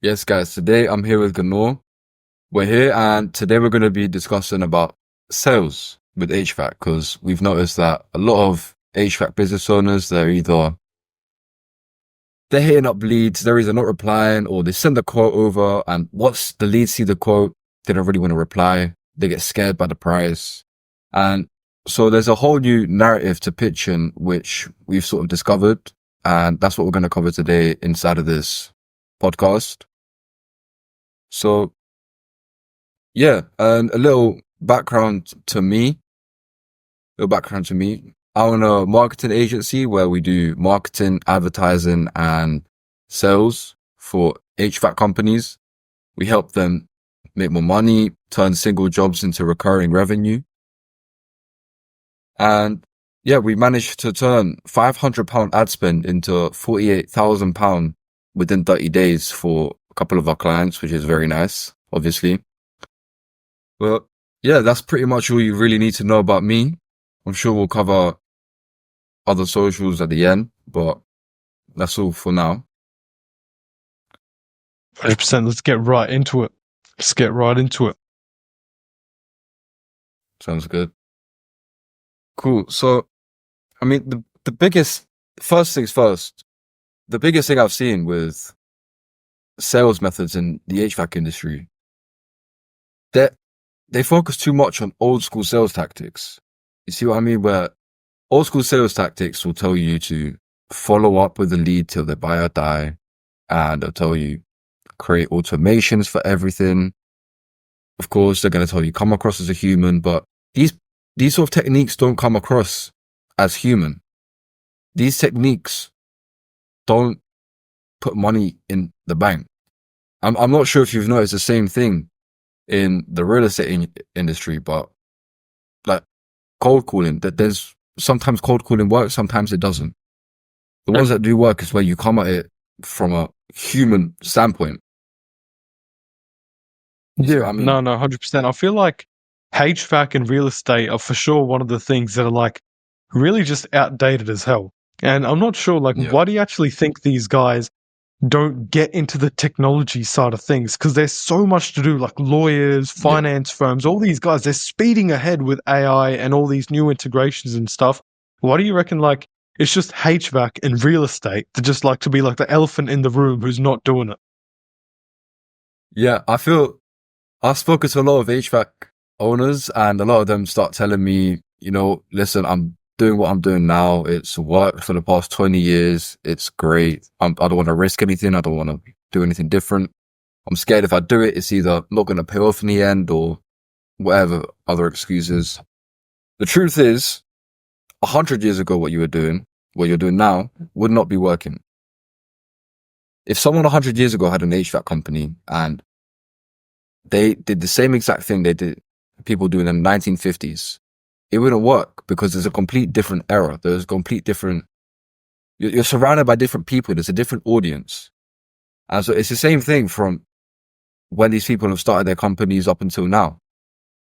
Yes, guys, today I'm here with Gurnoor. We're here and today we're going to be discussing about sales with HVAC because we've noticed that a lot of HVAC business owners, they're hitting up leads, they're either not replying or they send the quote over and once the leads see the quote, they don't really want to reply. They get scared by the price. And so there's a whole new narrative to pitch in which we've sort of discovered. And that's what we're going to cover today inside of this podcast. So yeah, and a little background to me. I own a marketing agency where we do marketing, advertising, and sales for HVAC companies. We help them make more money, turn single jobs into recurring revenue. And yeah, we managed to turn £500 ad spend into £48,000 within 30 days for a couple of our clients, which is very nice, obviously. But yeah, that's pretty much all you really need to know about me. I'm sure we'll cover other socials at the end, but that's all for now. 100%. Let's get right into it. Sounds good. Cool. So, I mean, the biggest thing I've seen with sales methods in the HVAC industry, that they focus too much on old school sales tactics. You see what I mean? Where old school sales tactics will tell you to follow up with the lead till they buy or die, and they'll tell you create automations for everything. Of course, they're going to tell you come across as a human, but these sort of techniques don't come across as human. These techniques don't put money in the bank. I'm not sure if you've noticed the same thing in the real estate industry, but like cold calling, that there's sometimes cold calling works, sometimes it doesn't. The ones that do work is where you come at it from a human standpoint. Yeah, I mean, no, 100%. I feel like HVAC and real estate are for sure one of the things that are like really just outdated as hell. And I'm not sure, why do you actually think these guys don't get into the technology side of things? Because there's so much to do, like lawyers, finance firms, all these guys, they're speeding ahead with AI and all these new integrations and stuff. Why do you reckon, it's just HVAC and real estate that just like to be like the elephant in the room who's not doing it? Yeah, I've spoken to a lot of HVAC owners and a lot of them start telling me, listen, I'm doing what I'm doing now. It's worked for the past 20 years. It's great. I don't want to risk anything. I don't want to do anything different. I'm scared if I do it, it's either not going to pay off in the end or whatever other excuses. The truth is, 100 years ago, what you're doing now would not be working. If someone 100 years ago had an HVAC company and they did the same exact thing they did people do in the 1950s, it wouldn't work because there's a complete different era. There's a complete different, you're surrounded by different people. There's a different audience. And so it's the same thing from when these people have started their companies up until now.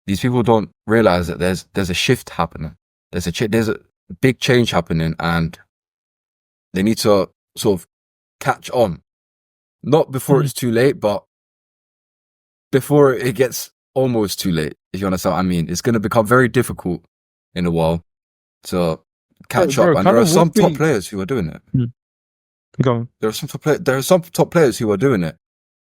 These people don't realize that there's a shift happening. There's a big change happening and they need to sort of catch on. Not before it's too late, but before it gets almost too late, if you understand what I mean. It's going to become very difficult in a while to catch up. And there are some top players who are doing it. Go on. There are some top players who are doing it.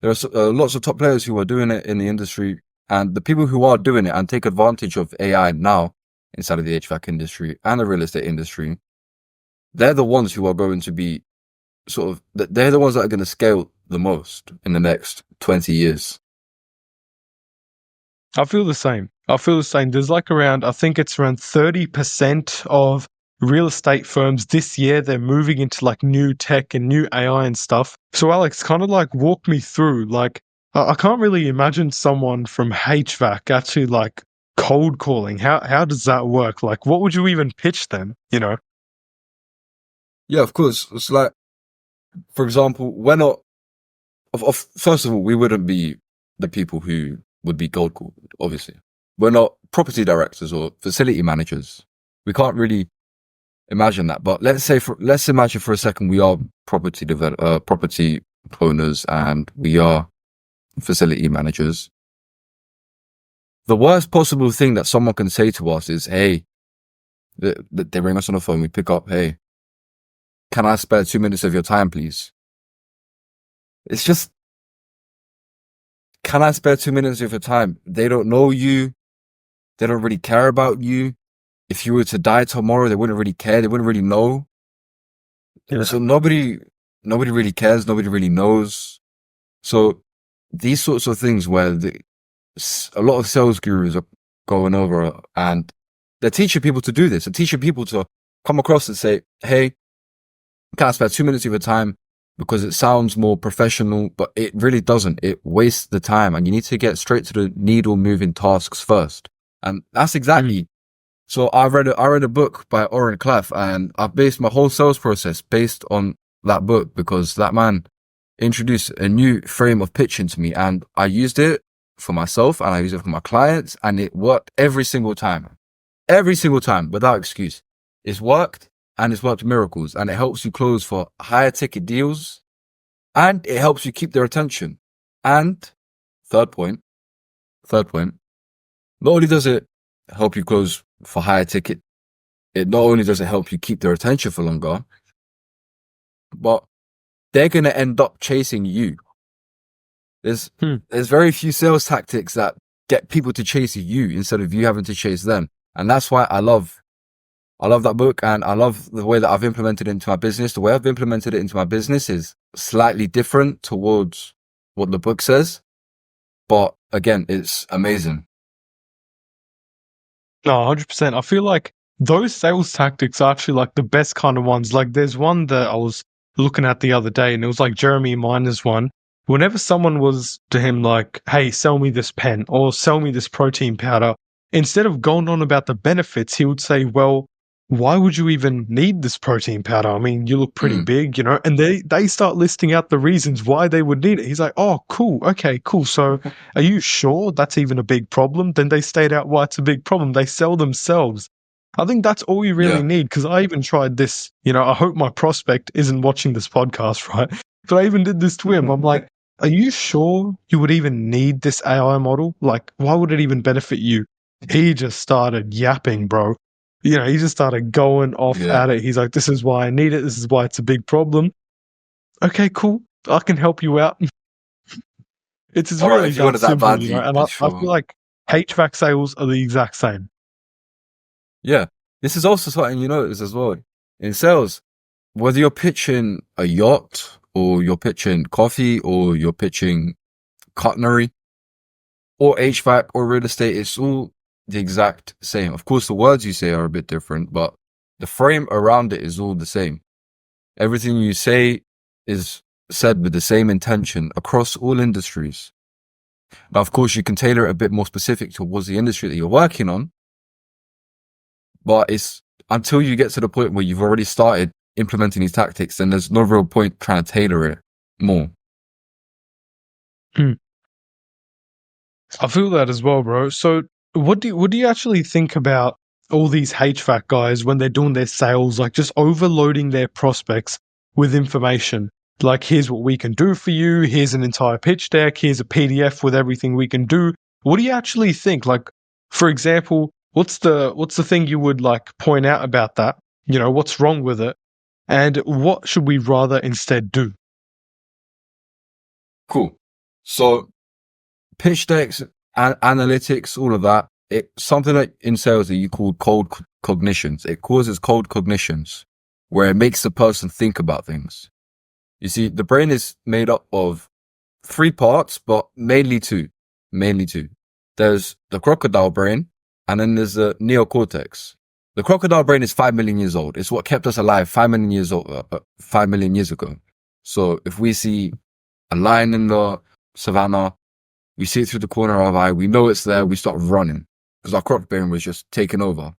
There are lots of top players who are doing it in the industry. And the people who are doing it and take advantage of AI now inside of the HVAC industry and the real estate industry, they're the ones who are going to be they're the ones that are going to scale the most in the next 20 years. I feel the same. There's I think it's around 30% of real estate firms this year, they're moving into new tech and new AI and stuff. So Alex, kind of walk me through, I can't really imagine someone from HVAC actually cold calling. How does that work? What would you even pitch them, Yeah, of course. It's for example, we're not, first of all, we wouldn't be the people who would be cold called, obviously. We're not property directors or facility managers. We can't really imagine that. But let's imagine for a second we are property owners and we are facility managers. The worst possible thing that someone can say to us is, hey, they ring us on the phone, we pick up, hey, can I spare 2 minutes of your time, please? It's just, can I spare 2 minutes of your time? They don't know you. They don't really care about you. If you were to die tomorrow, they wouldn't really care. They wouldn't really know. Yeah. So nobody really cares. Nobody really knows. So these sorts of things where a lot of sales gurus are going over and they're teaching people to do this. They're teaching people to come across and say, hey, can I spare 2 minutes of your time? Because it sounds more professional, but it really doesn't. It wastes the time and you need to get straight to the needle moving tasks first. And that's exactly. So I read a book by Oren Klaff and I've based my whole sales process based on that book because that man introduced a new frame of pitching to me and I used it for myself and I used it for my clients and it worked every single time without excuse. It's worked and it's worked miracles and it helps you close for higher ticket deals and it helps you keep their attention. And third point, not only does it help you close for higher ticket, it not only does it help you keep their attention for longer, but they're going to end up chasing you. There's very few sales tactics that get people to chase you instead of you having to chase them. And that's why I love that book and I love the way that I've implemented it into my business. The way I've implemented it into my business is slightly different towards what the book says. But again, it's amazing. No, 100%. I feel like those sales tactics are actually like the best kind of ones. Like there's one that I was looking at the other day and it was like Jeremy Miner's one. Whenever someone was to him like, hey, sell me this pen or sell me this protein powder, instead of going on about the benefits, he would say, well, why would you even need this protein powder? I mean, you look pretty big, you know, and they start listing out the reasons why they would need it. He's like, oh, cool. Okay, cool. So are you sure that's even a big problem? Then they state out why it's a big problem. They sell themselves. I think that's all you really need because I even tried this, you know, I hope my prospect isn't watching this podcast, right? But I even did this to him. I'm like, are you sure you would even need this AI model? Like, why would it even benefit you? He just started yapping, bro. You know, he just started going off at it. He's like, this is why I need it. This is why it's a big problem. Okay, cool. I can help you out. It's really that simple, you know, and I feel like HVAC sales are the exact same. Yeah. This is also something you notice as well. In sales, whether you're pitching a yacht or you're pitching coffee or you're pitching cutlery or HVAC or real estate, it's all the exact same. Of course, the words you say are a bit different, but the frame around it is all the same. Everything you say is said with the same intention across all industries. Now, of course, you can tailor it a bit more specific towards the industry that you're working on, but it's until you get to the point where you've already started implementing these tactics, then there's no real point trying to tailor it more. I feel that as well, bro. So what do you actually think about all these HVAC guys when they're doing their sales, like just overloading their prospects with information? Like, here's what we can do for you. Here's an entire pitch deck. Here's a PDF with everything we can do. What do you actually think? Like, for example, what's the thing you would like point out about that? You know, what's wrong with it? And what should we rather instead do? Cool. So pitch decks, analytics, all of that. It's something that in sales that you call cold cognitions. It causes cold cognitions where it makes the person think about things. You see, the brain is made up of 3 parts, but mainly two. There's the crocodile brain and then there's the neocortex. The crocodile brain is 5 million years old. It's what kept us alive 5 million years old, 5 million years ago. So if we see a lion in the savannah, we see it through the corner of our eye, we know it's there, we start running because our croc brain was just taken over.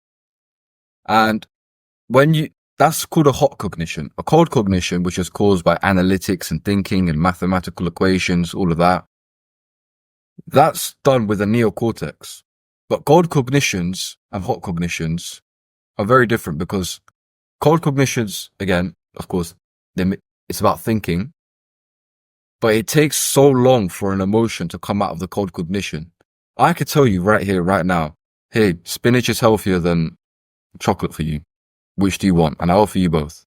And that's called a hot cognition. A cold cognition, which is caused by analytics and thinking and mathematical equations, all of that. That's done with the neocortex. But cold cognitions and hot cognitions are very different because cold cognitions, again, of course, it's about thinking. but it takes so long for an emotion to come out of the cold cognition. I could tell you right here, right now, hey, spinach is healthier than chocolate for you. Which do you want? And I offer you both.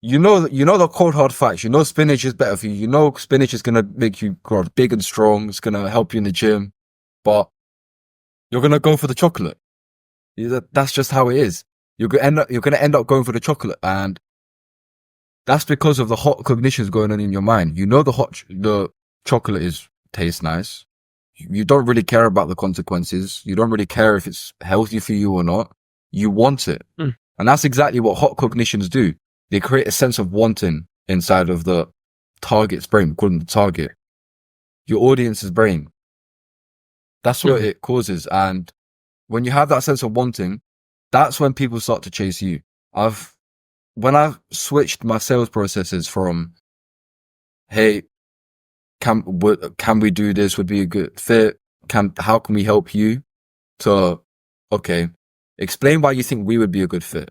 You know the cold hard facts. You know spinach is better for you. You know spinach is gonna make you grow big and strong. It's gonna help you in the gym, but you're gonna go for the chocolate. That's just how it is. You're gonna end up going for the chocolate, and that's because of the hot cognitions going on in your mind. You know the chocolate tastes nice. You don't really care about the consequences. You don't really care if it's healthy for you or not. You want it, and that's exactly what hot cognitions do. They create a sense of wanting inside of the target's brain, called the target, your audience's brain. That's what it causes. And when you have that sense of wanting, that's when people start to chase you. When I've switched my sales processes from, hey, can we do this? Would be a good fit. How can we help you? To, okay, explain why you think we would be a good fit.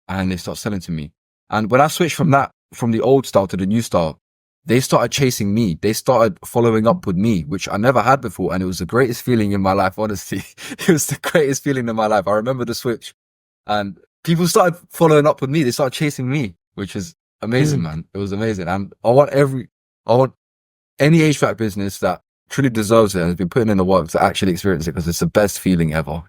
And they start selling to me. And when I switched from the old style to the new style, they started chasing me. They started following up with me, which I never had before. And it was the greatest feeling in my life, honestly. It was the greatest feeling in my life. I remember the switch, and people started following up with me. They started chasing me, which is amazing, man. It was amazing. And I want any HVAC business that truly deserves it and has been putting in the work to actually experience it, because it's the best feeling ever.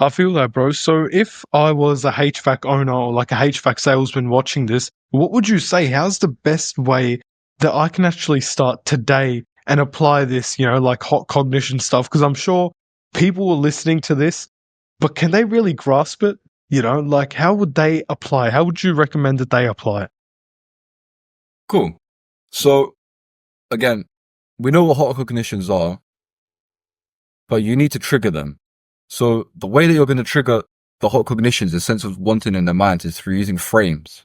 I feel that, bro. So if I was a HVAC owner or like a HVAC salesman watching this, what would you say? How's the best way that I can actually start today and apply this, like hot cognition stuff? Because I'm sure people are listening to this, but can they really grasp it? Like how would they apply? How would you recommend that they apply it? Cool. So again, we know what hot cognitions are, but you need to trigger them. So the way that you're going to trigger the hot cognitions, the sense of wanting in their minds, is through using frames.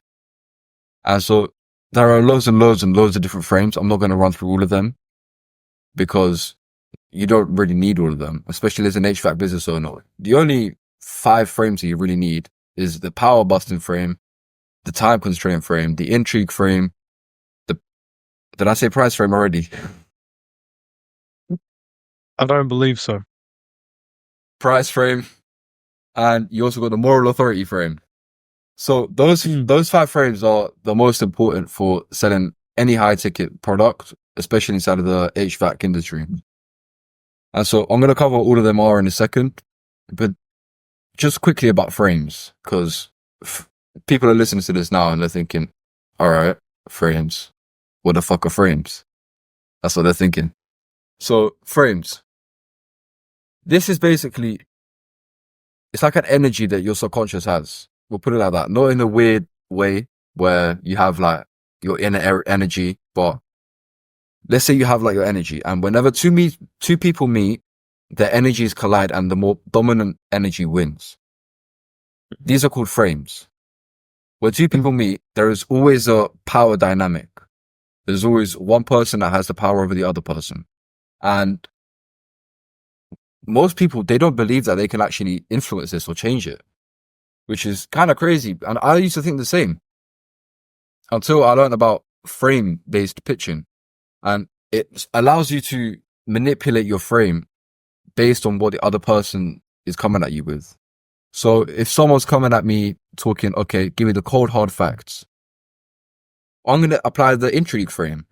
And so there are loads and loads and loads of different frames. I'm not going to run through all of them because you don't really need all of them, especially as an HVAC business owner. The only 5 frames that you really need is the power busting frame, the time constraint frame, the intrigue frame. Did I say price frame already? I don't believe so. Price frame, and you also got the moral authority frame. So those 5 frames are the most important for selling any high ticket product, especially inside of the HVAC industry. And so I'm going to cover all of them in a second, but just quickly about frames, because people are listening to this now and they're thinking, all right, frames. What the fuck are frames? That's what they're thinking. So frames. This is basically, it's like an energy that your subconscious has. We'll put it like that. Not in a weird way where you have like your inner energy, but let's say you have like your energy, and whenever two people meet, their energies collide and the more dominant energy wins. These are called frames. When 2 people meet, there is always a power dynamic. There's always one person that has the power over the other person. And most people, they don't believe that they can actually influence this or change it, which is kind of crazy. And I used to think the same until I learned about frame-based pitching. And it allows you to manipulate your frame based on what the other person is coming at you with. So if someone's coming at me talking, okay, give me the cold hard facts, I'm going to apply the intrigue frame,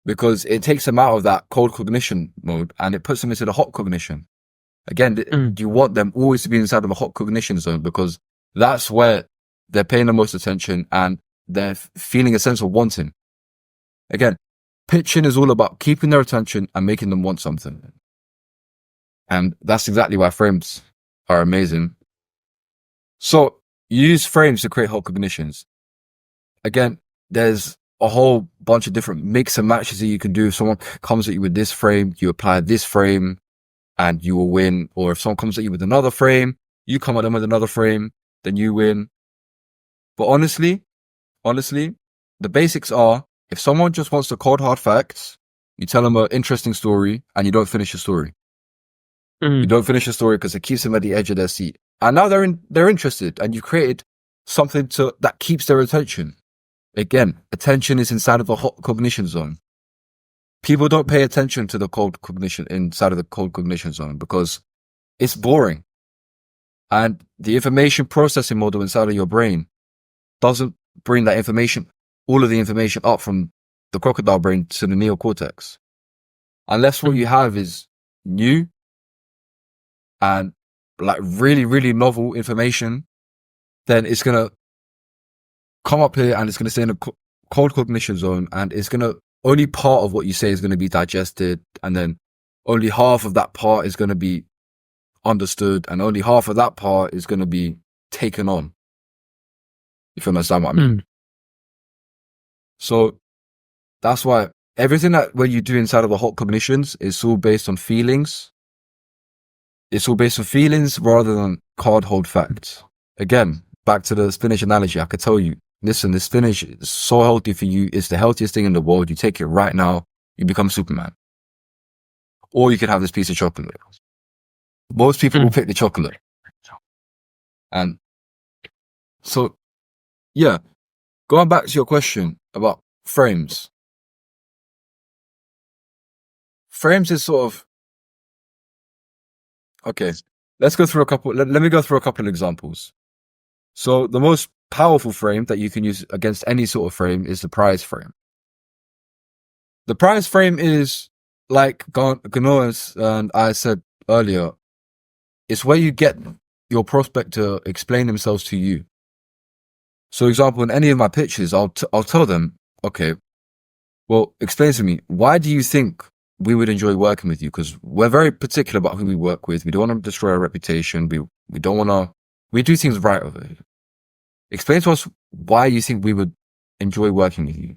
because it takes them out of that cold cognition mode and it puts them into the hot cognition. Again, you want them always to be inside of a hot cognition zone, because that's where they're paying the most attention and they're feeling a sense of wanting. Again, pitching is all about keeping their attention and making them want something. And that's exactly why frames are amazing. So use frames to create hot cognitions. Again, there's a whole bunch of different mix and matches that you can do. If someone comes at you with this frame, you apply this frame and you will win. Or if someone comes at you with another frame, you come at them with another frame, then you win. But honestly, the basics are, if someone just wants the cold hard facts, you tell them an interesting story and you don't finish the story. You don't finish the story because it keeps them at the edge of their seat. And now they're interested, and you've created something that keeps their attention. Again, attention is inside of the hot cognition zone. People don't pay attention to the cold cognition inside of the cold cognition zone because it's boring. And the information processing model inside of your brain doesn't bring that information, all of the information up from the crocodile brain to the neocortex. Unless what you have is new and like really, really novel information, then it's going to come up here and it's going to stay in a cold cognition zone, and it's going to, only part of what you say is going to be digested, and then only half of that part is going to be understood, and only half of that part is going to be taken on. If you understand what I mean. So that's why everything that when you do inside of the hot cognitions is all based on feelings. It's all based on feelings rather than hard hold facts. Again, back to the spinach analogy, I could tell you, listen, this spinach is so healthy for you. It's the healthiest thing in the world. You take it right now, you become Superman. Or you could have this piece of chocolate. Most people will pick the chocolate. And so, yeah, going back to your question about frames. Frames is sort of, okay, let's go through a couple, let me go through a couple of examples. So the most powerful frame that you can use against any sort of frame is the prize frame. The prize frame is, like Gurnoor and I said earlier, it's where you get your prospect to explain themselves to you. So, example, in any of my pitches, I'll tell them, okay, well, explain to me, why do you think we would enjoy working with you? Because we're very particular about who we work with. We don't want to destroy our reputation. We don't want to, we do things right over here. Explain to us why you think we would enjoy working with you.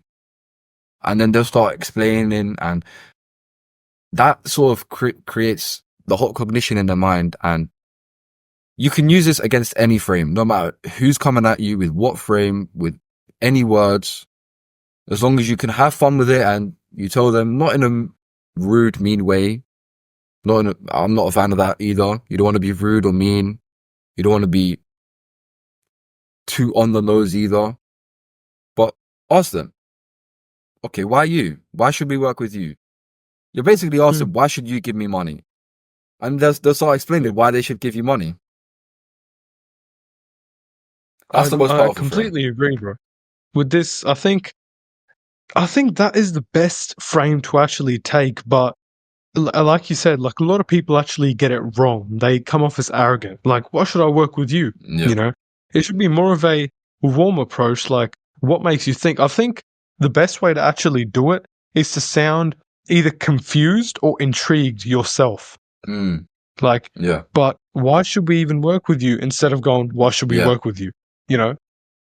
And then they'll start explaining, and that sort of creates the hot cognition in their mind. And you can use this against any frame, no matter who's coming at you with what frame, with any words, as long as you can have fun with it and you tell them, not in a rude, mean way. I'm not a fan of that either. You don't want to be rude or mean. You don't want to be too on the nose either. But ask them, okay, why you? Why should we work with you? You're basically asking, why should you give me money? And they'll start explaining why they should give you money. That's the most powerful I completely agree, bro. With this, I think that is the best frame to actually take, but like you said, like a lot of people actually get it wrong. They come off as arrogant. Like, why should I work with you? Yeah. You know, it should be more of a warm approach. Like, what makes you think? I think the best way to actually do it is to sound either confused or intrigued yourself. Like, yeah. But why should we even work with you, instead of going, why should we work with you? You know,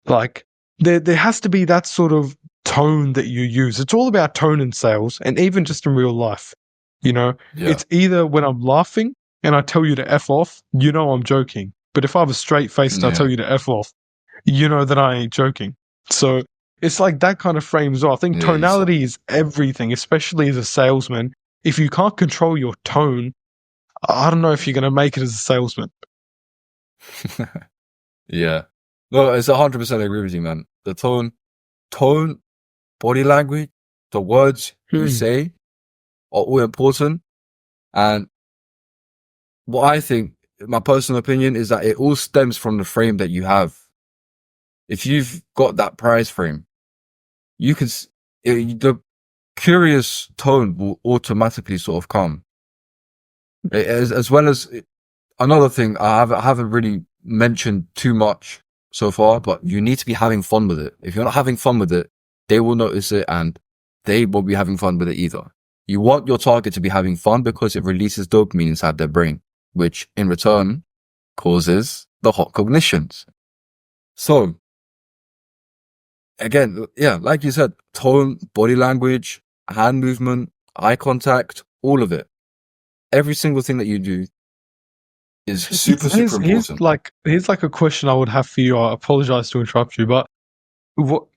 like there has to be that sort of tone that you use. It's all about tone in sales, and even just in real life. You know, it's either when I'm laughing and I tell you to F off, you know I'm joking. But if I have a straight face and I tell you to F off, you know that I ain't joking. So it's like that kind of frames off. I think tonality is everything, especially as a salesman. If you can't control your tone, I don't know if you're going to make it as a salesman. Yeah. No, it's 100% agree with you, man. The tone, body language, the words you say are all important. And what I think, my personal opinion, is that it all stems from the frame that you have. If you've got that prize frame, you can, the curious tone will automatically sort of come. As well as another thing I haven't really mentioned too much so far, but you need to be having fun with it. If you're not having fun with it, they will notice it, and they won't be having fun with it either. You want your target to be having fun because it releases dopamine inside their brain, which in return causes the hot cognitions. So again, like you said, tone, body language, hand movement, eye contact, all of it. Every single thing that you do is super important. Here's like a question I would have for you. I apologize to interrupt you, but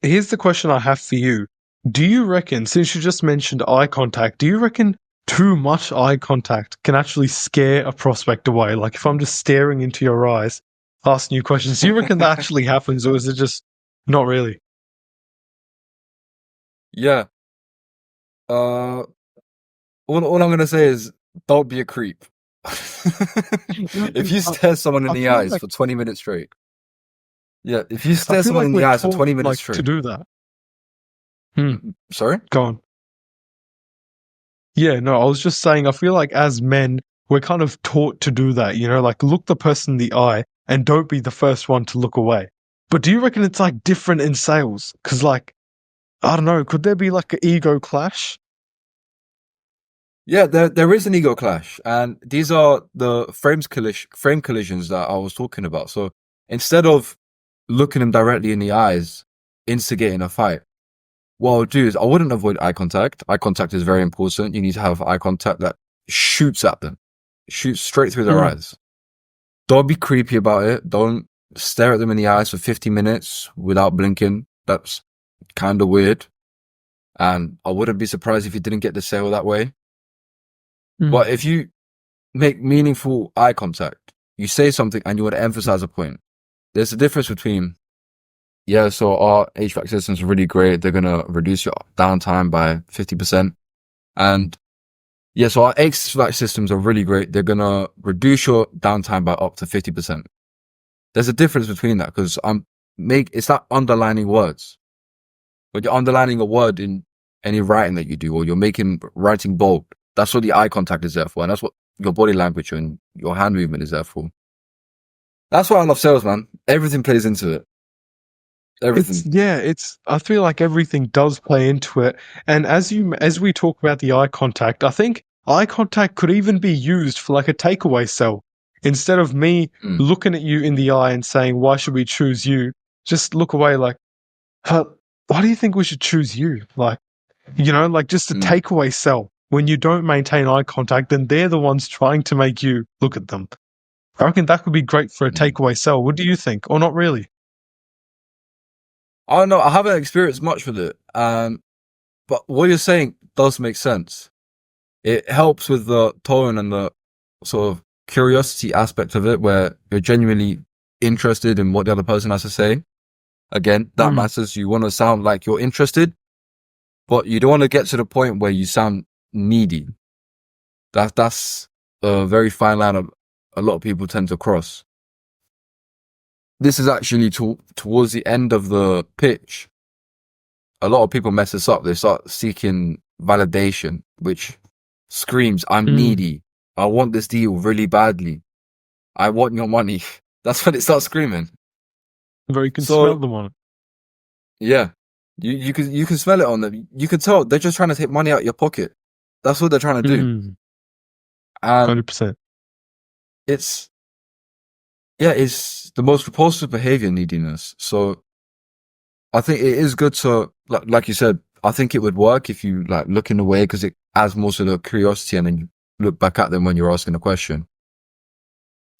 here's the question I have for you. Do you reckon, since you just mentioned eye contact, do you reckon too much eye contact can actually scare a prospect away? Like if I'm just staring into your eyes, asking you questions, do you reckon that actually happens, or is it just not really? Yeah. Uh, all I'm gonna say is don't be a creep. No, If you stare someone in I the feel eyes like for 20 minutes straight, yeah, if you I stare feel someone like in we're the eyes for taught 20 minutes like to straight, do that. Hmm. sorry? Go on. Yeah, no, I was just saying, I feel like as men, we're kind of taught to do that, like look the person in the eye and don't be the first one to look away. But do you reckon it's like different in sales? Because, like, I don't know, could there be like an ego clash? Yeah, there is an ego clash, and these are the frame collisions that I was talking about. So instead of looking him directly in the eyes, instigating a fight, what I would do is I wouldn't avoid eye contact. Eye contact is very important. You need to have eye contact that shoots at them, shoots straight through their Mm, eyes. Don't be creepy about it. Don't stare at them in the eyes for 50 minutes without blinking. That's kind of weird. And I wouldn't be surprised if you didn't get the sale that way. mm, But if you make meaningful eye contact, you say something and you want to emphasize a point. There's a difference between, yeah, so our HVAC systems are really great. They're going to reduce your downtime by 50%. And yeah, so our HVAC systems are really great. They're going to reduce your downtime by up to 50%. There's a difference between that because it's not underlining words. When you're underlining a word in any writing that you do, or you're making writing bold, that's what the eye contact is there for. And that's what your body language and your hand movement is there for. That's why I love sales, man. Everything plays into it. It's Everything. yeah, it's I feel like everything does play into it. And as we talk about the eye contact, I think eye contact could even be used for like a takeaway sell. Instead of me Mm, looking at you in the eye and saying, "Why should we choose you?" Just look away like, "Huh, why do you think we should choose you?" Like, like just a mm. takeaway sell. When you don't maintain eye contact, then they're the ones trying to make you look at them. I reckon that could be great for a Mm. takeaway sell. What do you think? Or not really? I don't know. I haven't experienced much with it. But what you're saying does make sense. It helps with the tone and the sort of curiosity aspect of it, where you're genuinely interested in what the other person has to say. Again, that Mm, matters. You want to sound like you're interested, but you don't want to get to the point where you sound needy. That's a very fine line of a lot of people tend to cross. This is actually towards the end of the pitch. A lot of people mess this up. They start seeking validation, which screams, I'm mm. needy. I want this deal really badly. I want your money. That's when it starts screaming. Where you can smell So them on it. yeah, you can smell it on them. You can tell they're just trying to take money out of your pocket. That's what they're trying to do. Mm, And 100%. it's, yeah, it's the most repulsive behavior, neediness. So I think it is good to, like you said, I think it would work if you like look in the way because it adds more to the curiosity and then you look back at them when you're asking a question.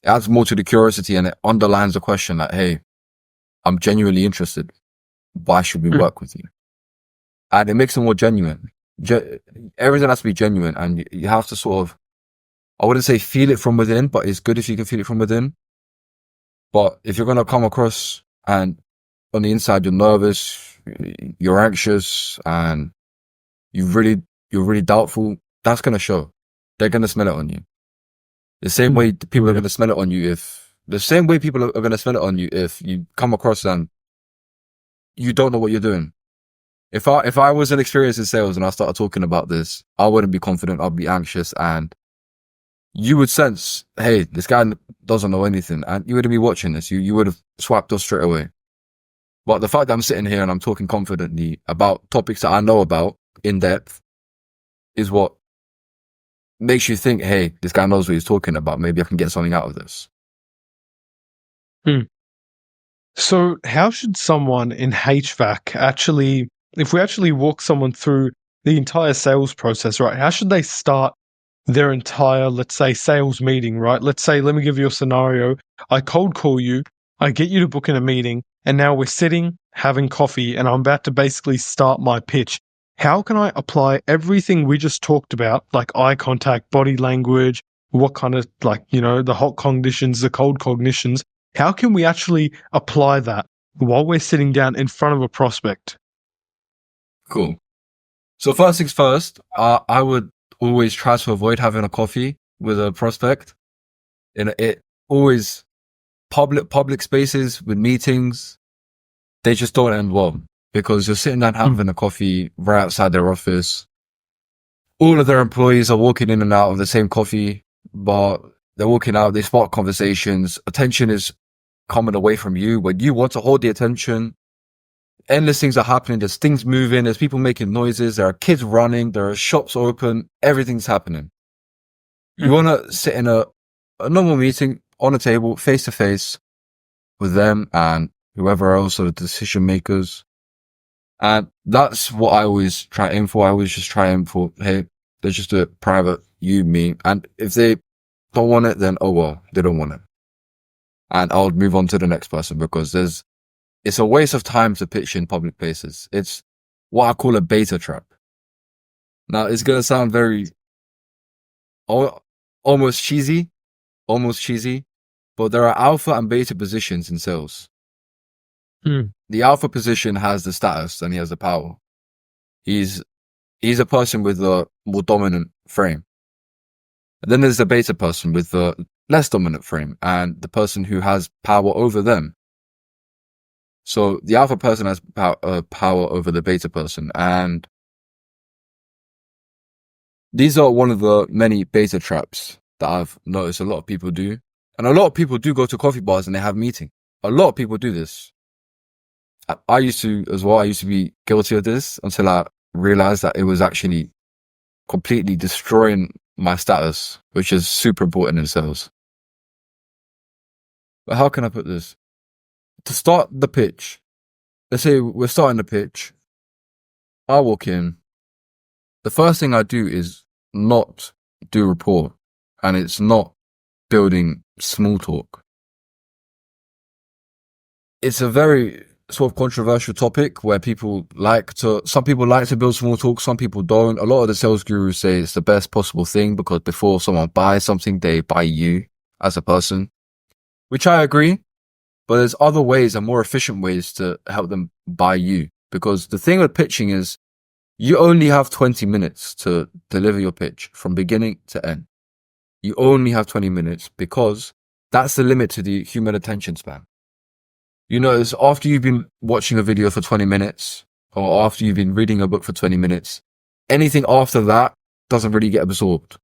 It adds more to the curiosity and it underlines the question like, hey, I'm genuinely interested. Why should we Mm, work with you? And it makes them more genuine. Everything has to be genuine and you have to sort of, I wouldn't say feel it from within, but it's good if you can feel it from within. But if you're going to come across and on the inside you're nervous, you're anxious and you're really doubtful, that's going to show. They're going to smell it on you. The same mm. way people are Yeah. going to smell it on you the same way people are going to smell it on you if you come across and you don't know what you're doing. If I was an experienced in sales and I started talking about this, I wouldn't be confident. I'd be anxious and you would sense, hey, this guy doesn't know anything and you wouldn't be watching this. You would have swiped us straight away. But the fact that I'm sitting here and I'm talking confidently about topics that I know about in depth is what makes you think, hey, this guy knows what he's talking about. Maybe I can get something out of this. Mm. So, how should someone in HVAC actually, if we actually walk someone through the entire sales process, right? How should they start their entire, let's say, sales meeting, right? Let's say, let me give you a scenario. I cold call you, I get you to book in a meeting, and now we're sitting having coffee, and I'm about to basically start my pitch. How can I apply everything we just talked about, like eye contact, body language, what kind of, like, the hot cognitions, the cold cognitions? How can we actually apply that while we're sitting down in front of a prospect? Cool. So first things first, I would always try to avoid having a coffee with a prospect. In it always public spaces with meetings, they just don't end well because you're sitting down having a coffee right outside their office. All of their employees are walking in and out of the same coffee bar. They're walking out, they spark conversations. Attention is coming away from you when you want to hold the attention. Endless things are happening. There's things moving. There's people making noises. There are kids running. There are shops open. Everything's happening. You want to sit in a normal meeting on a table, face to face with them and whoever else are the decision makers. And that's what I always try to aim for. I always just try to aim for, hey, let's just do it private, you, me. And if they don't want it, then oh well, they don't want it. And I'll move on to the next person because it's a waste of time to pitch in public places. It's what I call a beta trap. Now, it's going to sound very almost cheesy, but there are alpha and beta positions in sales. The alpha position has the status and he has the power. He's a person with a more dominant frame. And then there's the beta person with the less dominant frame and the person who has power over them. So the alpha person has power over the beta person, and these are one of the many beta traps that I've noticed a lot of people do. And a lot of people do go to coffee bars and they have meetings. A lot of people do this. I used to as well. I used to be guilty of this until I realized that it was actually completely destroying my status, which is super important in sales. But how can I put this? To start the pitch, let's say we're starting the pitch. I walk in. The first thing I do is not do rapport, and it's not building small talk. It's a very sort of controversial topic where some people like to build small talk, some people don't. A lot of the sales gurus say it's the best possible thing because before someone buys something, they buy you as a person, which I agree. But there's other ways and more efficient ways to help them buy you. Because the thing with pitching is you only have 20 minutes to deliver your pitch from beginning to end. You only have 20 minutes because that's the limit to the human attention span. You notice after you've been watching a video for 20 minutes or after you've been reading a book for 20 minutes, anything after that doesn't really get absorbed.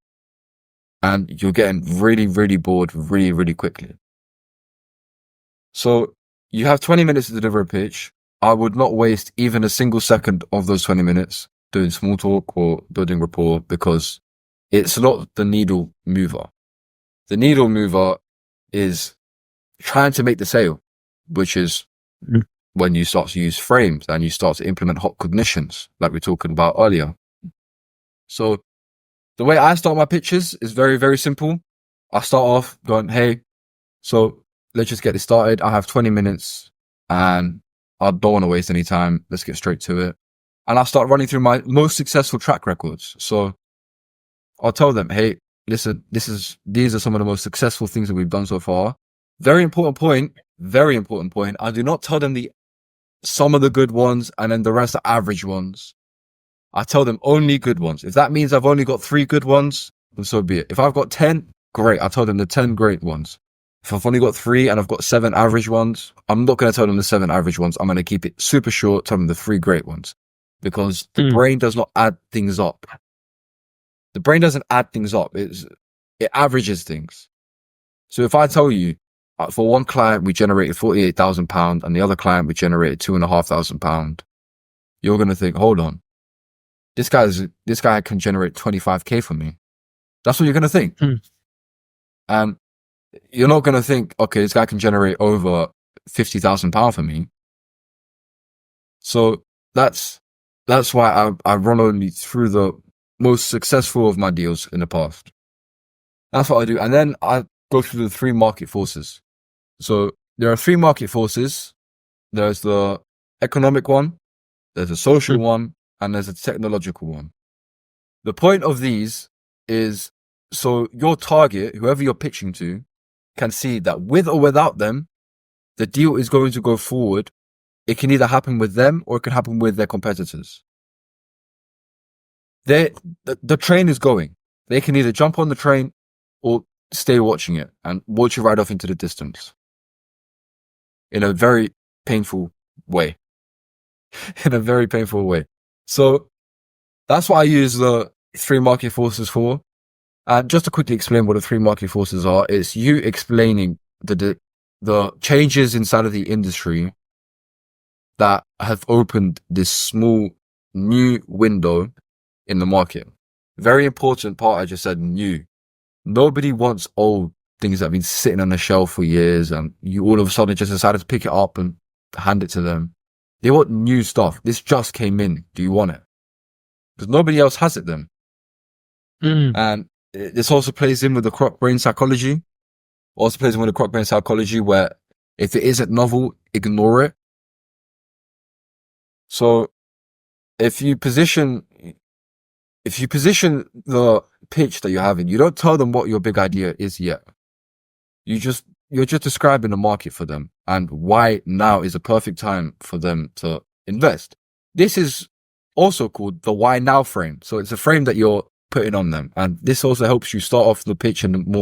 And you're getting really, really bored really, really quickly. So you have 20 minutes to deliver a pitch. I would not waste even a single second of those 20 minutes doing small talk or building rapport because it's not the needle mover. The needle mover is trying to make the sale, which is when you start to use frames and you start to implement hot cognitions like we were talking about earlier. So the way I start my pitches is very, very simple. I start off going, hey, so let's just get this started. I have 20 minutes and I don't want to waste any time. Let's get straight to it. And I'll start running through my most successful track records. So I'll tell them, hey, listen, these are some of the most successful things that we've done so far. Very important point. I do not tell them some of the good ones and then the rest are average ones. I tell them only good ones. If that means I've only got 3 good ones, then so be it. If I've got 10, great. I tell them the 10 great ones. If I've only got 3 and I've got 7 average ones, I'm not going to tell them the 7 average ones. I'm going to keep it super short, tell them the 3 great ones. Because the brain does not add things up. The brain doesn't add things up. It averages things. So if I tell you, for one client, we generated £48,000 and the other client, we generated £2,500, you're going to think, hold on, this guy can generate 25k for me. That's what you're going to think. And you're not going to think, okay, this guy can generate over £50,000 for me. So that's why I run only through the most successful of my deals in the past. That's what I do. And then I go through the 3 market forces. So there are 3 market forces. There's the economic one, there's a social one, and there's a technological one. The point of these is so your target, whoever you're pitching to, can see that with or without them, the deal is going to go forward. It can either happen with them or it can happen with their competitors. the train is going. They can either jump on the train or stay watching it and watch you ride off into the distance in a very painful way. In a very painful way. So that's what I use the three market forces for. And just to quickly explain what the three market forces are, it's you explaining the changes inside of the industry that have opened this small new window in the market. Very important part, I just said new. Nobody wants old things that have been sitting on the shelf for years and you all of a sudden just decided to pick it up and hand it to them. They want new stuff. This just came in. Do you want it? Because nobody else has it then. And this also plays in with the croc brain psychology. Also plays in with the croc brain psychology where if it isn't novel, ignore it. So if you position the pitch that you're having, you don't tell them what your big idea is yet. You're just describing the market for them and why now is a perfect time for them to invest. This is also called the why now frame. So it's a frame that you're putting on them. And this also helps you start off the pitch and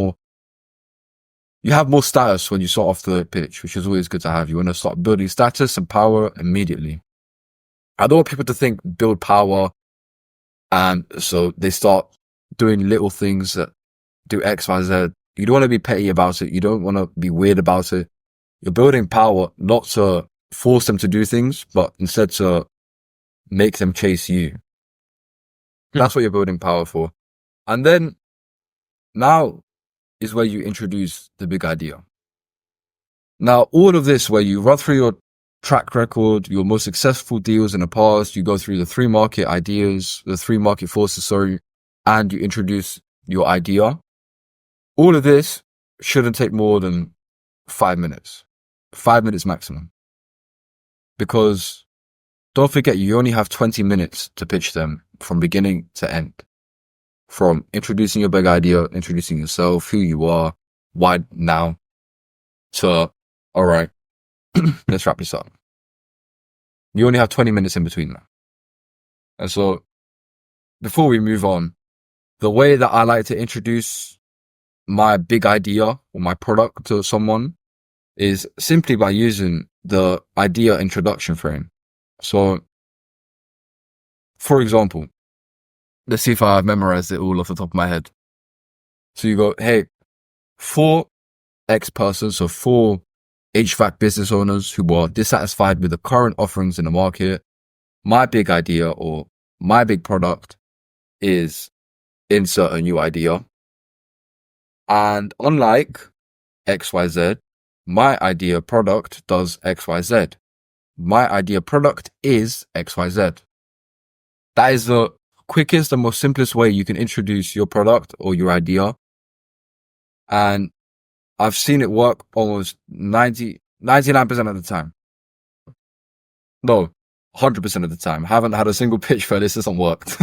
you have more status when you start off the pitch, which is always good to have. You want to start building status and power immediately. I don't want people to think build power and so they start doing little things that do X, Y, Z. You don't want to be petty about it. You don't want to be weird about it. You're building power not to force them to do things, but instead to make them chase you. That's what you're building power for. And then now is where you introduce the big idea. Now, all of this where you run through your track record, your most successful deals in the past, you go through the three market forces, and you introduce your idea. All of this shouldn't take more than 5 minutes. 5 minutes maximum. Because don't forget, you only have 20 minutes to pitch them from beginning to end. From introducing your big idea, introducing yourself, who you are, why now, to, all right, let's wrap this up. You only have 20 minutes in between that. And so, before we move on, the way that I like to introduce my big idea or my product to someone is simply by using the idea introduction frame. So, for example, let's see if I've memorized it all off the top of my head. So you go, hey, 4 X persons, so 4 HVAC business owners who are dissatisfied with the current offerings in the market. My big idea or my big product is insert a new idea. And unlike XYZ, my idea product does XYZ. My idea product is XYZ. That is the quickest and most simplest way you can introduce your product or your idea. And I've seen it work almost 99% of the time. No, 100% of the time. I haven't had a single pitch where this hasn't worked.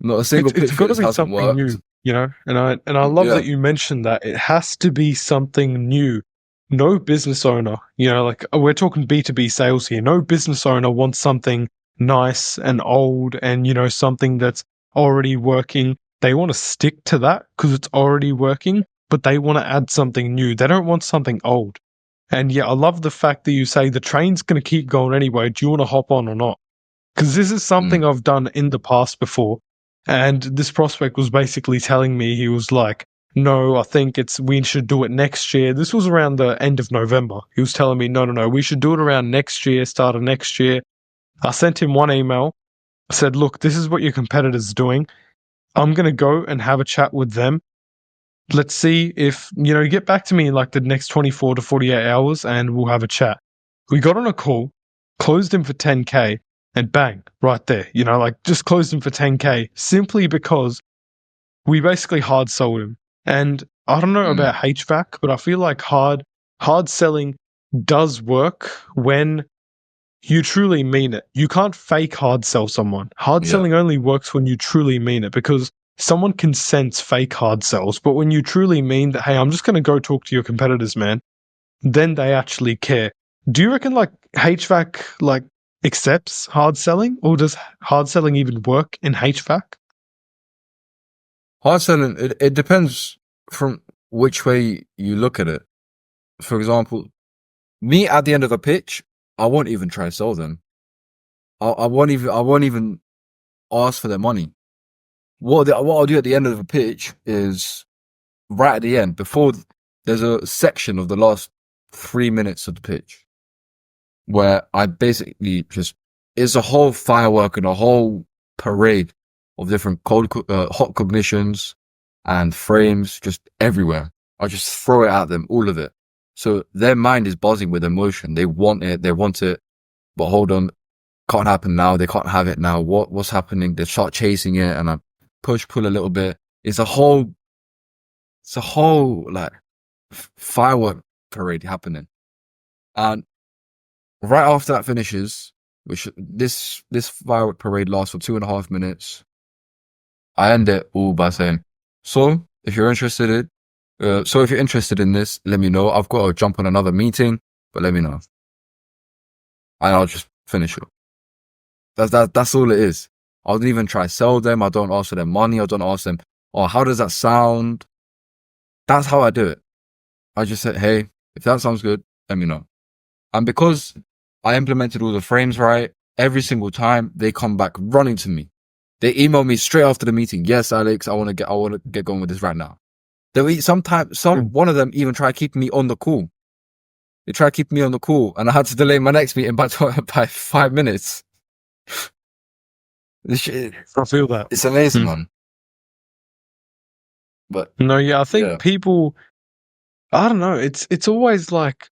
Not a single pitch where this hasn't worked. New, you know, and I love that you mentioned that. It has to be something new. No business owner, you know, like we're talking B2B sales here. No business owner wants something nice and old and, you know, something that's already working. They want to stick to that because it's already working, but they want to add something new. They don't want something old. And yeah, I love the fact that you say the train's going to keep going anyway. Do you want to hop on or not? Because this is something I've done in the past before. And this prospect was basically telling me, he was like, no, I think we should do it next year. This was around the end of November. He was telling me, no, we should do it around next year, start of next year. I sent him one email. I said, look, this is what your competitor's doing. I'm going to go and have a chat with them. Let's see if, you know, get back to me in like the next 24 to 48 hours and we'll have a chat. We got on a call, closed him for 10K and bang, right there, you know, like just closed him for 10K simply because we basically hard sold him. And I don't know about HVAC, but I feel like hard selling does work when you truly mean it. You can't fake hard sell someone. Hard selling only works when you truly mean it, because someone can sense fake hard sells. But when you truly mean that, hey, I'm just going to go talk to your competitors, man, then they actually care. Do you reckon like HVAC, like accepts hard selling, or does hard selling even work in HVAC? Hard selling, it depends from which way you look at it. For example, me at the end of a pitch, I won't even try to sell them. I won't even ask for their money. What I'll do at the end of a pitch is right at the end, before there's a section of the last 3 minutes of the pitch where I basically just, it's a whole firework and a whole parade of different hot cognitions and frames just everywhere. I just throw it at them, all of it. So their mind is buzzing with emotion. They want it, but hold on, can't happen now. They can't have it now. What's happening? They start chasing it, and I pull a little bit. It's a whole like firework parade happening. And right after that finishes, which this firework parade lasts for 2.5 minutes, I end it all by saying, so if you're interested in this, let me know. I've got to jump on another meeting, but let me know. And I'll just finish it. That's all it is. I don't even try to sell them. I don't ask for their money. I don't ask them, oh, how does that sound? That's how I do it. I just said, hey, if that sounds good, let me know. And because I implemented all the frames right, every single time they come back running to me. They email me straight after the meeting. Yes, Alex, I want to get going with this right now. One of them even try keeping me on the call. They try to keep me on the call, and I had to delay my next meeting by 5 minutes. This shit, I feel that. it's amazing, man. But no, yeah, I think people, I don't know. It's always like,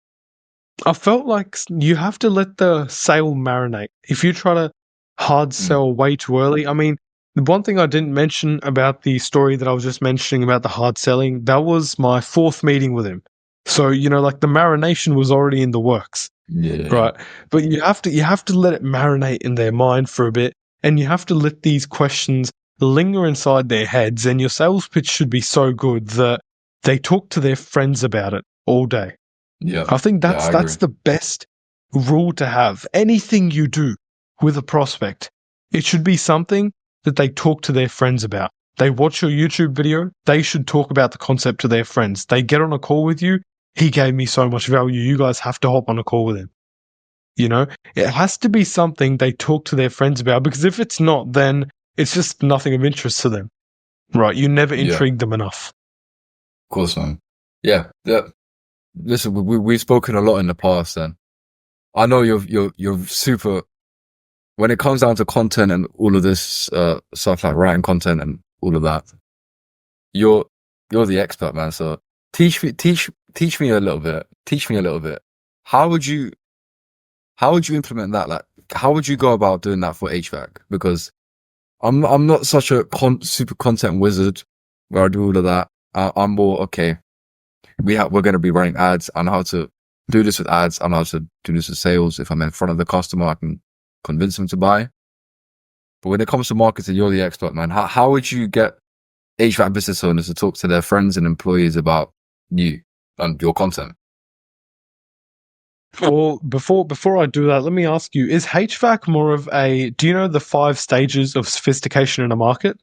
I felt like you have to let the sale marinate. If you try to hard sell way too early, I mean, the one thing I didn't mention about the story that I was just mentioning about the hard selling, that was my 4th meeting with him. So, like the marination was already in the works. yeah, Right. But you have to let it marinate in their mind for a bit, and you have to let these questions linger inside their heads, and your sales pitch should be so good that they talk to their friends about it all day. yeah. I think that's the best rule to have. Anything you do with a prospect, it should be something that they talk to their friends about. They watch your YouTube video, they should talk about the concept to their friends. They get on a call with you, he gave me so much value, you guys have to hop on a call with him. It has to be something they talk to their friends about, because if it's not, then it's just nothing of interest to them. Right? You never intrigue them enough. Of course, man. Yeah. Listen, we've spoken a lot in the past, and I know you're super. When it comes down to content and all of this stuff, like writing content and all of that, you're the expert, man. So teach me a little bit. Teach me a little bit. How would you implement that? Like, how would you go about doing that for HVAC? Because I'm not such a super content wizard where I do all of that. I'm more, okay, we're going to be running ads. I know how to do this with ads. I know how to do this with sales. If I'm in front of the customer, I can convince them to buy. But when it comes to marketing, you're the expert, man. How would you get HVAC business owners to talk to their friends and employees about you and your content? Well, before I do that, let me ask you, is HVAC more of do you know the 5 stages of sophistication in a market?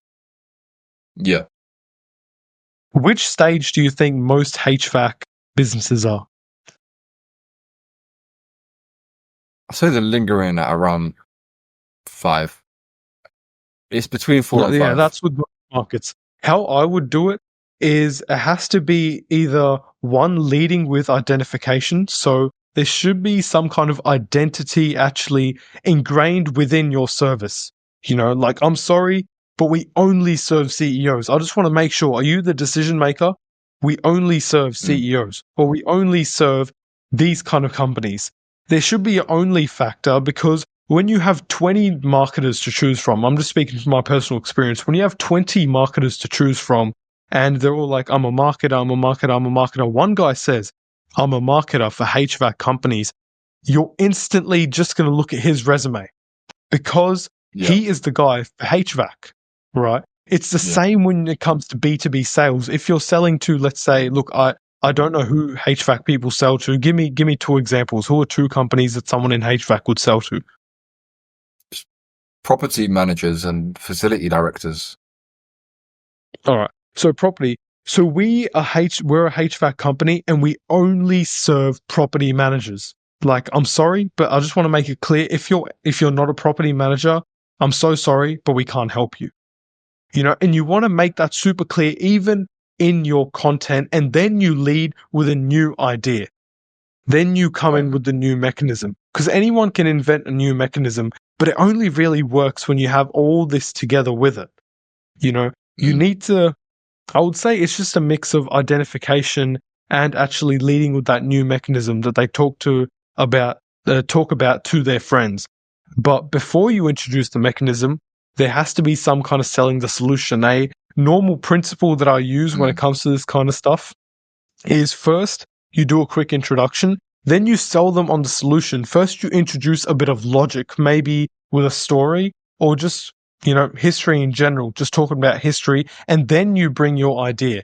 Yeah. Which stage do you think most HVAC businesses are? I say they're lingering at around 5. It's between 4 and 5. Yeah, that's with markets. How I would do it is it has to be either one leading with identification. So there should be some kind of identity actually ingrained within your service. Like, I'm sorry, but we only serve CEOs. I just want to make sure, are you the decision maker? We only serve CEOs, or we only serve these kind of companies. There should be an only factor, because when you have 20 marketers to choose from, I'm just speaking from my personal experience, when you have 20 marketers to choose from, and they're all like, I'm a marketer, I'm a marketer, I'm a marketer. One guy says, I'm a marketer for HVAC companies. You're instantly just going to look at his resume, because he is the guy for HVAC, right? It's the same when it comes to B2B sales. If you're selling to, let's say, look, I don't know who HVAC people sell to. Give me 2 examples. Who are 2 companies that someone in HVAC would sell to? property managers and facility directors. All right. So property. So we're a HVAC company, and we only serve property managers. Like, I'm sorry, but I just want to make it clear: if you're not a property manager, I'm so sorry, but we can't help you. And you want to make that super clear, even in your content, and then you lead with a new idea. Then you come in with the new mechanism, because anyone can invent a new mechanism, but it only really works when you have all this together with it. You need to. I would say it's just a mix of identification and actually leading with that new mechanism that they talk about to their friends. But before you introduce the mechanism, there has to be some kind of selling the solution. A normal principle that I use when it comes to this kind of stuff is, first you do a quick introduction, then you sell them on the solution. First you introduce a bit of logic, maybe with a story, or just history in general, just talking about history, and then you bring your idea.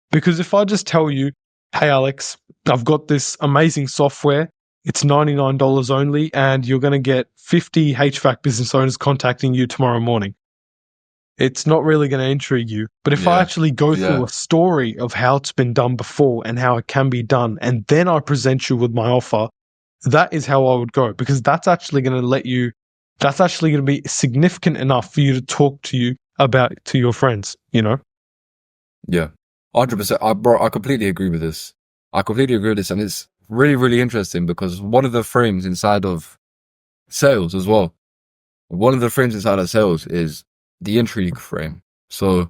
Because if I just tell you, hey Alex, I've got this amazing software, it's $99 only, and you're going to get 50 HVAC business owners contacting you tomorrow morning, it's not really going to intrigue you. But if I actually go through a story of how it's been done before and how it can be done, and then I present you with my offer, that is how I would go, because that's actually going to be significant enough for you to talk to your friends, Yeah, 100%. I completely agree with this. And it's really, really interesting because one of the frames inside of sales as well. One of the frames inside of sales is the intrigue frame. So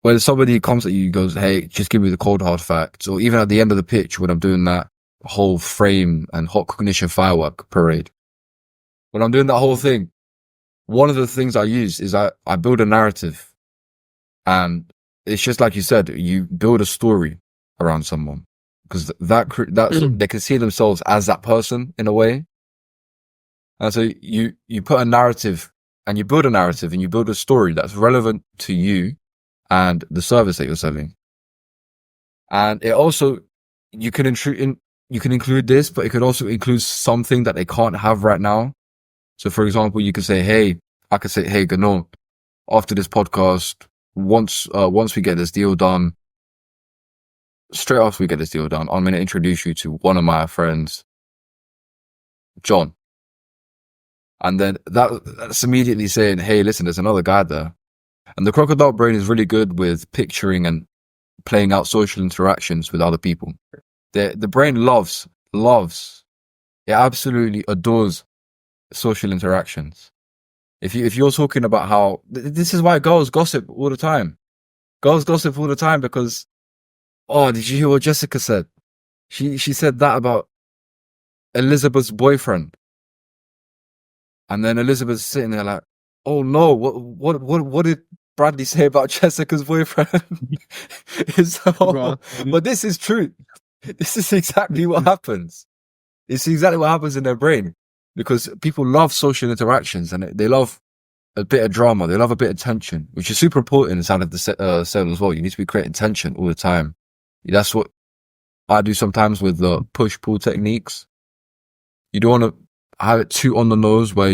when somebody comes at you and goes, hey, just give me the cold hard facts, or even at the end of the pitch when I'm doing that whole frame and hot cognition firework parade, when I'm doing that whole thing, one of the things I use is I build a narrative. And it's just like you said, you build a story around someone, because they can see themselves as that person in a way. And so you put a narrative, and you build a narrative, and you build a story that's relevant to you and the service that you're selling. And it also, you can include this, but it could also include something that they can't have right now. So for example, you could say, hey, Gurnoor, after this podcast, once we get this deal done, straight after we get this deal done, I'm going to introduce you to one of my friends, John. And then that's immediately saying, hey, listen, there's another guy there. And the crocodile brain is really good with picturing and playing out social interactions with other people. The brain loves, it absolutely adores social interactions. If you're talking about how, this is why girls gossip all the time. Because, oh, did you hear what Jessica said? She said that about Elizabeth's boyfriend. And then Elizabeth's sitting there like, oh no, what did Bradley say about Jessica's boyfriend? But this is true. This is exactly what happens. It's exactly what happens in their brain, because people love social interactions and they love a bit of drama. They love a bit of tension, which is super important inside of the sale as well. You need to be creating tension all the time. That's what I do sometimes with the push-pull techniques. You don't want to have it too on the nose where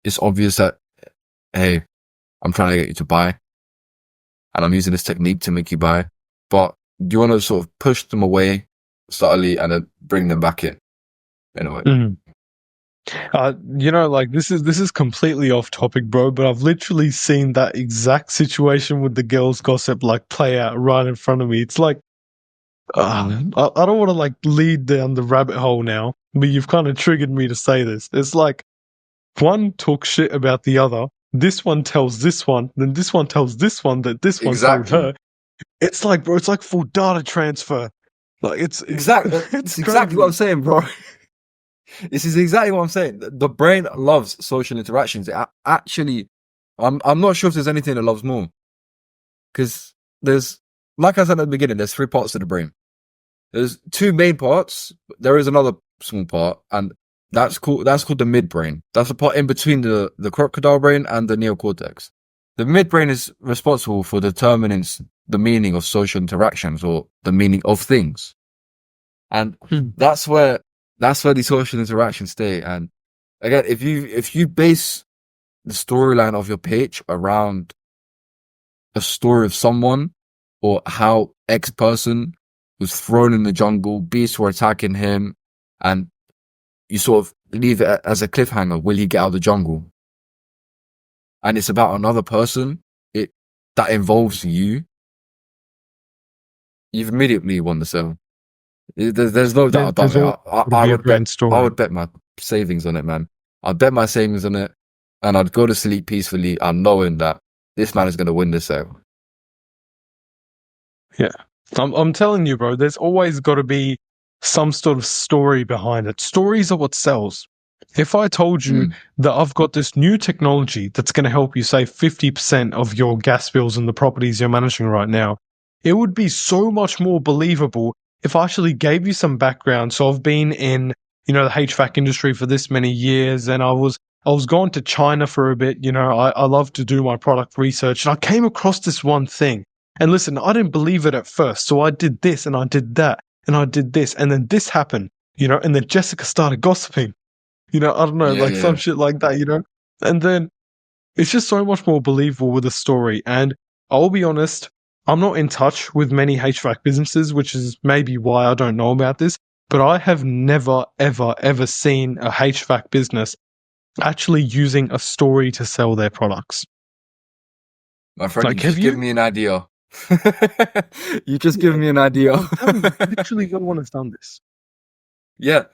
it's obvious that, hey, I'm trying to get you to buy and I'm using this technique to make you buy. But you want to sort of push them away subtly and then bring them back in a way. Mm-hmm. This is completely off topic, bro, but I've literally seen that exact situation with the girls gossip play out right in front of me. It's like, I don't want to lead down the rabbit hole now, but you've kind of triggered me to say this. It's like one talks shit about the other. This one tells this one, then this one tells this one that this one told her. It's like, bro, it's like full data transfer. It's exactly what I'm saying, bro. This is exactly what I'm saying. The brain loves social interactions. Actually, I'm not sure if there's anything it loves more. Because there's, like I said at the beginning, there's 3 parts to the brain. There's 2 main parts. There is another small part, and that's called the midbrain. That's the part in between the crocodile brain and the neocortex. The midbrain is responsible for determining the meaning of social interactions or the meaning of things. And that's where these social interactions stay. And again, if you base the storyline of your pitch around a story of someone or how X person was thrown in the jungle, beasts were attacking him, and you sort of leave it as a cliffhanger. Will he get out of the jungle? And it's about another person that involves you. You've immediately won the sale. There's no doubt about There's it. all I be a would bet. grand I story. would bet my savings on it, man. I'd bet my savings on it, and I'd go to sleep peacefully, and knowing that this man is going to win the sale. Yeah. I'm telling you, bro, there's always got to be some sort of story behind it. Stories are what sells. If I told you that I've got this new technology that's going to help you save 50% of your gas bills in the properties you're managing right now, it would be so much more believable if I actually gave you some background. So I've been in, the HVAC industry for this many years, and I was going to China for a bit. I love to do my product research, and I came across this one thing. And listen, I didn't believe it at first, so I did this and I did that and I did this, and then this happened, and then Jessica started gossiping. I don't know, Yeah, like some yeah. shit like that. And then it's just so much more believable with a story. And I'll be honest, I'm not in touch with many HVAC businesses, which is maybe why I don't know about this, but I have never, ever, ever seen a HVAC business actually using a story to sell their products. My friend, you Like, have just give you? me an idea. You just give me an idea. I'm telling you, literally no one has done this. Yeah.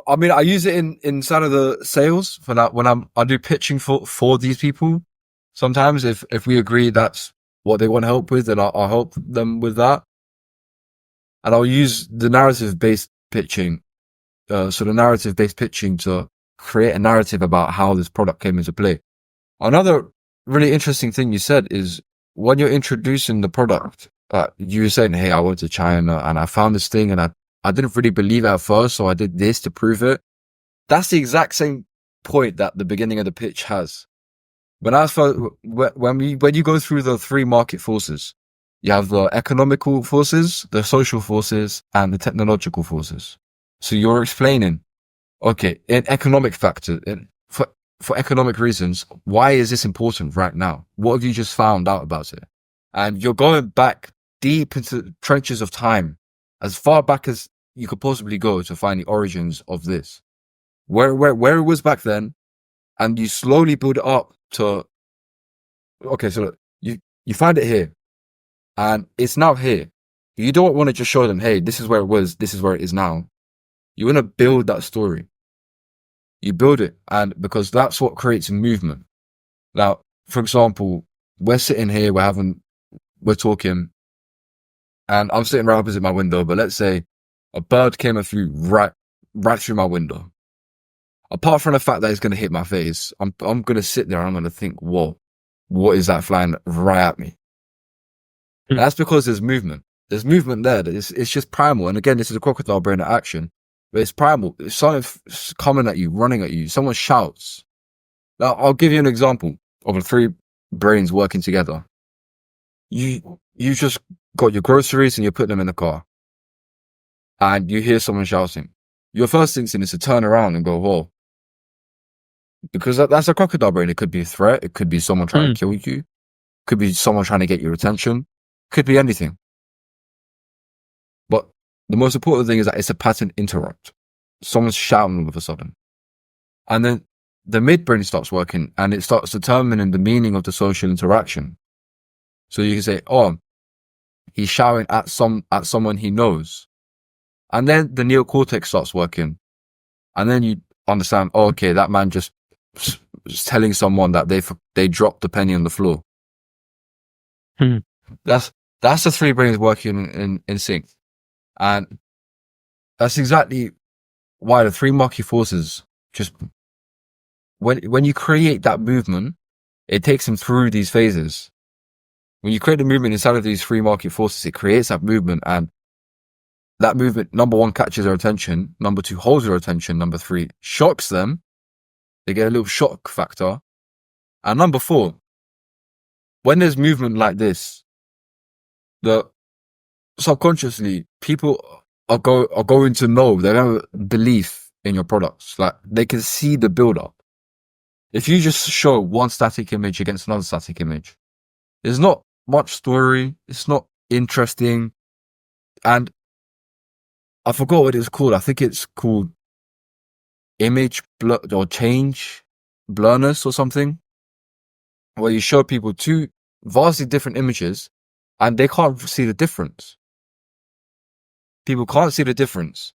I mean, I use it inside of the sales for that when I do pitching for these people. Sometimes if we agree that's what they want help with, then I'll help them with that. And I'll use the narrative based pitching. So the narrative based pitching to create a narrative about how this product came into play. Another really interesting thing you said is when you're introducing the product, you were saying, hey, I went to China and I found this thing and I didn't really believe it at first, so I did this to prove it. That's the exact same point that the beginning of the pitch has. When you go through the three market forces, you have the economical forces, the social forces, and the technological forces. So you're explaining, okay, in economic factor, for economic reasons, why is this important right now? What have you just found out about it? And you're going back deep into trenches of time, as far back as you could possibly go to find the origins of this. Where it was back then, and you slowly build it up to, okay, so look, you find it here, and it's now here. You don't want to just show them, hey, this is where it was, this is where it is now. You want to build that story. You build it, and because that's what creates a movement. Now, for example, we're sitting here, we're talking, and I'm sitting right opposite my window, but let's say a bird came and flew right through my window. Apart from the fact that it's going to hit my face, I'm going to sit there and I'm going to think, whoa, what is that flying right at me? Hmm. That's because there's movement. There's movement there. It's just primal. And again, this is a crocodile brain in action. But it's primal. It's something coming at you, running at you. Someone shouts. Now, I'll give you an example of the three brains working together. You just got your groceries and you put them in the car. And you hear someone shouting. Your first instinct is to turn around and go, whoa. Because that's a crocodile brain. It could be a threat. It could be someone trying to kill you. It could be someone trying to get your attention. It could be anything. But the most important thing is that it's a pattern interrupt. Someone's shouting all of a sudden. And then the midbrain starts working and it starts determining the meaning of the social interaction. So you can say, oh, he's shouting at someone he knows. And then the neocortex starts working. And then you understand, oh, okay, that man just telling someone that they dropped the penny on the floor. That's the three brains working in sync. And that's exactly why the three market forces just, when you create that movement, it takes them through these phases. When you create a movement inside of these three market forces, it creates that movement, and that movement, number one, catches their attention. Number two, holds their attention. Number three, shocks them. They get a little shock factor. And number four, when there's movement like this, the subconsciously people are going to know, they have a belief in your products. Like they can see the build up. If you just show one static image against another static image, there's not much story. It's not interesting. And I forgot what it's called. I think it's called image blur or change blurriness or something, where you show people two vastly different images and they can't see the difference. People can't see the difference.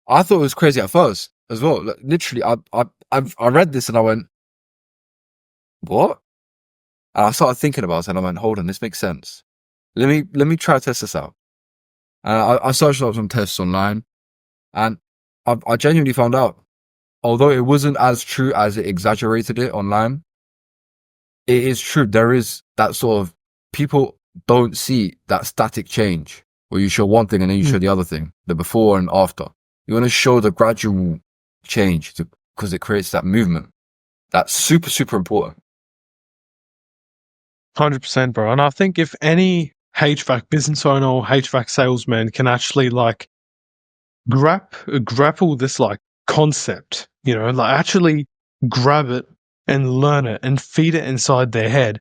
I thought it was crazy at first as well. Like, literally, I read this and I went, what? And I started thinking about it and I went, hold on, this makes sense. Let me try to test this out. And I searched up some tests online and I genuinely found out, although it wasn't as true as it exaggerated it online, it is true. There is that sort of, people don't see that static change where you show one thing and then you show the other thing, the before and after. You want to show the gradual change because it creates that movement. That's super, super important. 100%, bro. And I think if any HVAC business owner or HVAC salesman can actually like grapple this like concept, you know, like actually grab it and learn it and feed it inside their head,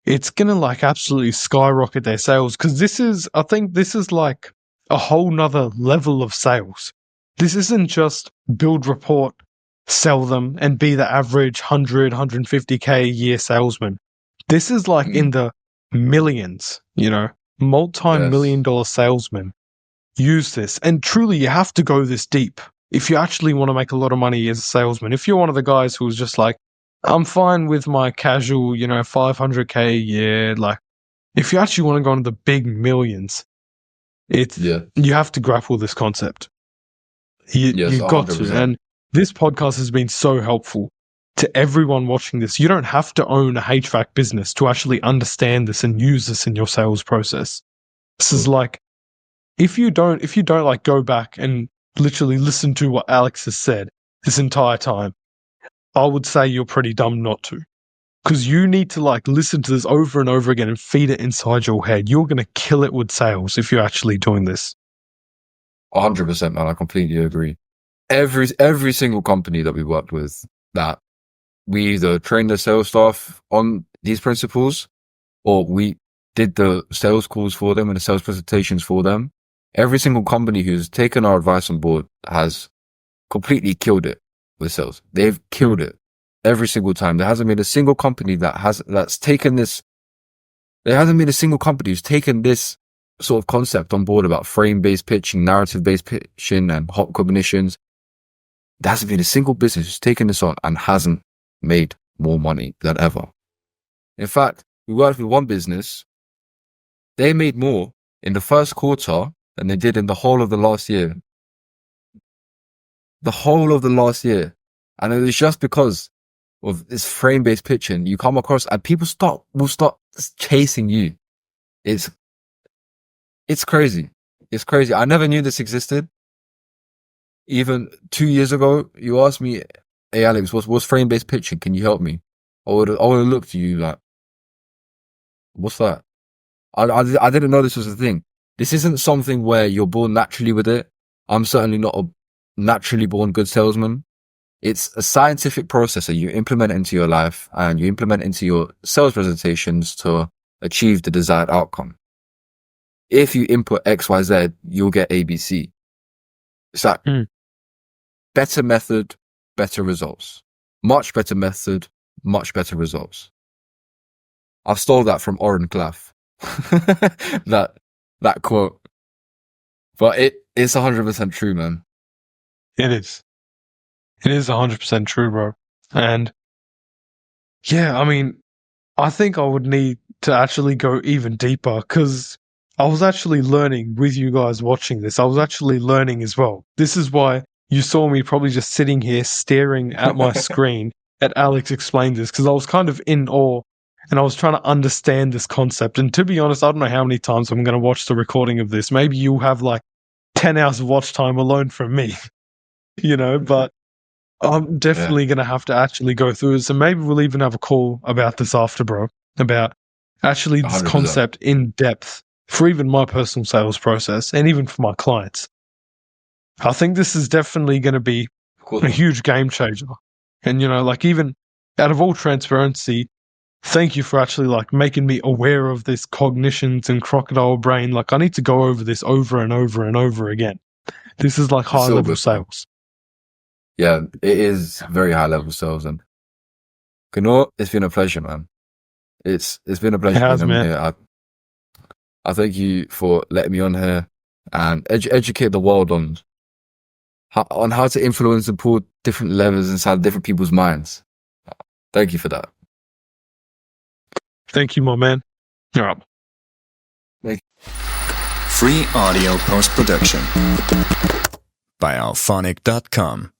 it's gonna like absolutely skyrocket their sales. Because I think this is like a whole nother level of sales. This isn't just build report, sell them, and be the average 100, 150K a year salesman. This is like in the millions, you know, multi-million dollar salesmen use this. And truly, you have to go this deep if you actually want to make a lot of money as a salesman. If you're one of the guys who's just like, I'm fine with my casual, you know, 500K a year. Like, if you actually want to go into the big millions, you have to grapple this concept. You've got to. And this podcast has been so helpful to everyone watching this. You don't have to own a HVAC business to actually understand this and use this in your sales process. This is like, if you don't like go back and literally listen to what Alex has said this entire time, I would say you're pretty dumb not to. Because you need to like listen to this over and over again and feed it inside your head. You're going to kill it with sales if you're actually doing this. 100%, man. I completely agree. Every single company that we worked with, that we either trained the sales staff on these principles or we did the sales calls for them and the sales presentations for them. Every single company who's taken our advice on board has completely killed it with sales. They've killed it every single time. There hasn't been a single company that's taken this. There hasn't been a single company who's taken this sort of concept on board about frame-based pitching, narrative-based pitching, and hot combinations. There hasn't been a single business who's taken this on and hasn't made more money than ever. In fact, we worked with one business. They made more in the first quarter than they did in the whole of the last year. The whole of the last year. And it was just because of this frame-based pitching. You come across and people will start chasing you. It's crazy. It's crazy. I never knew this existed. Even 2 years ago, you asked me, hey Alex, what's frame-based pitching? Can you help me? I would have looked at you like, what's that? I didn't know this was a thing. This isn't something where you're born naturally with it. I'm certainly not a naturally born good salesman. It's a scientific process that you implement into your life and you implement into your sales presentations to achieve the desired outcome. If you input X, Y, Z, you'll get ABC. It's like better method, better results. Much better method, much better results. I stole that from Oren Klaff. that quote. But it's 100% true, man. It is. It is 100% true, bro. And yeah, I mean, I think I would need to actually go even deeper because I was actually learning with you guys watching this. I was actually learning as well. This is why you saw me probably just sitting here staring at my screen at Alex explain this, because I was kind of in awe and I was trying to understand this concept. And to be honest, I don't know how many times I'm going to watch the recording of this. Maybe you'll have like 10 hours of watch time alone from me, you know, but I'm definitely going to have to actually go through this. And maybe we'll even have a call about this after, bro, about actually this 100%. concept in depth for even my personal sales process and even for my clients. I think this is definitely going to be a huge game changer. And, you know, like even out of all transparency, thank you for actually like making me aware of this cognitions and crocodile brain. Like I need to go over this over and over and over again. This is like high It's all level good, man. sales. Yeah, it is very high level sales. And Gurnoor, it's been a pleasure, man. It's been a It pleasure being has, on man. here. I thank you for letting me on here and educate the world on how to influence and pull different levers inside different people's minds. Thank you for that. Thank you, my man. All right. Free audio post production by alphonic.com.